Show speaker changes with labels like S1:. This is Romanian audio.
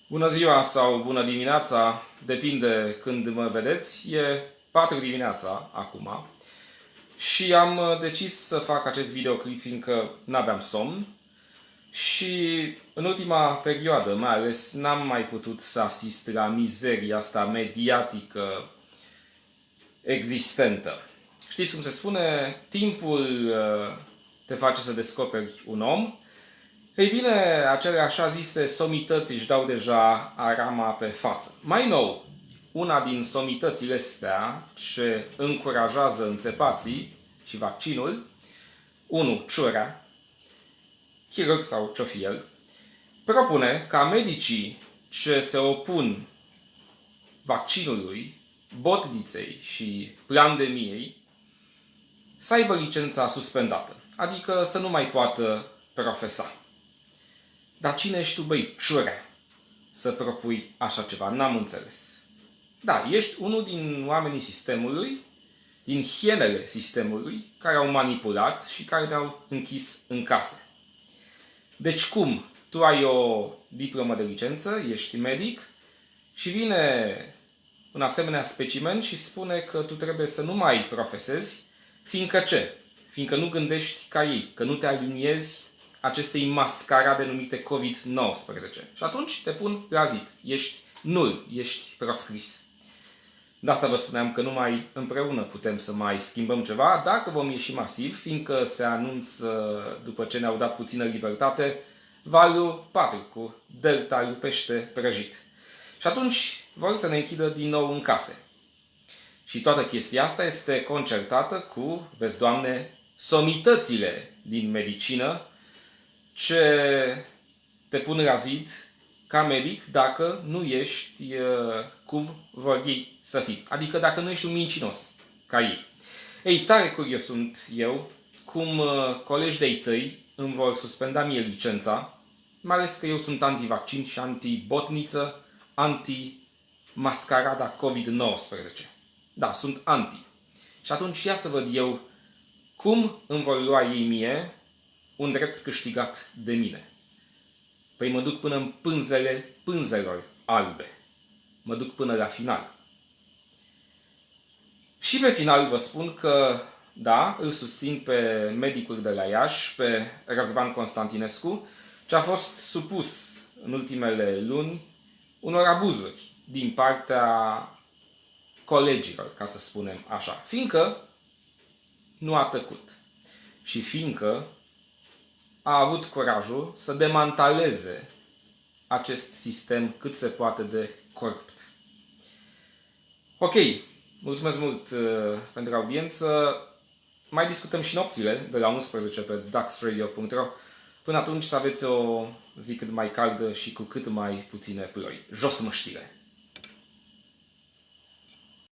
S1: Bună ziua sau bună dimineața, depinde când mă vedeți. E 4 dimineața acum și am decis să fac acest videoclip fiindcă n-aveam somn și în ultima perioadă mai ales n-am mai putut să asist la mizeria asta mediatică existentă. Știți cum se spune, timpul te face să descoperi un om. Ei bine, acele așa zise somități își dau deja arama pe față. Mai nou, una din somitățile astea ce încurajează înțepații și vaccinul, 1. Ciurea, chirurg sau ce-o fi el, propune ca medicii ce se opun vaccinului, botniței și pandemiei să aibă licența suspendată, adică să nu mai poată profesa. Dar cine ești tu, băi, ciurea, să propui așa ceva? N-am înțeles. Da, ești unul din oamenii sistemului, din hienele sistemului, care au manipulat și care ne-au închis în case. Deci cum? Tu ai o diplomă de licență, ești medic și vine un asemenea specimen și spune că tu trebuie să nu mai profesezi, fiindcă ce? Fiindcă nu gândești ca ei, că nu te aliniezi acestei mascarade numite COVID-19. Și atunci te pun la zid. Ești nul, ești proscris. De asta vă spuneam că numai împreună putem să mai schimbăm ceva, dacă vom ieși masiv, fiindcă se anunță, după ce ne-au dat puțină libertate, valul 4 cu delta lui pește prăjit. Și atunci vor să ne închidă din nou în case. Și toată chestia asta este concertată cu, vezi Doamne, somitățile din medicină, ce te pun la zid ca medic dacă nu ești cum vor ei să fii. Adică dacă nu ești un mincinos ca ei. Ei, tare curios sunt eu cum colegi de-ai tăi îmi vor suspenda mie licența, mai ales că eu sunt anti-vaccin și anti-botniță, anti-mascarada COVID-19. Da, sunt anti. Și atunci ia să văd eu cum îmi vor lua ei mie un drept câștigat de mine. Păi mă duc până în pânzele pânzelor albe. Mă duc până la final. Și pe final vă spun că, da, îl susțin pe medicul de la Iași, pe Răzvan Constantinescu, ce a fost supus în ultimele luni unor abuzuri din partea colegilor, ca să spunem așa. Fiindcă nu a tăcut. Și fiindcă a avut curajul să demanteleze acest sistem cât se poate de corupt. Ok, mulțumesc mult pentru audiență. Mai discutăm și nopțile de la 11 pe daxradio.ro. Până atunci să aveți o zi cât mai caldă și cu cât mai puține ploi. Jos măștile!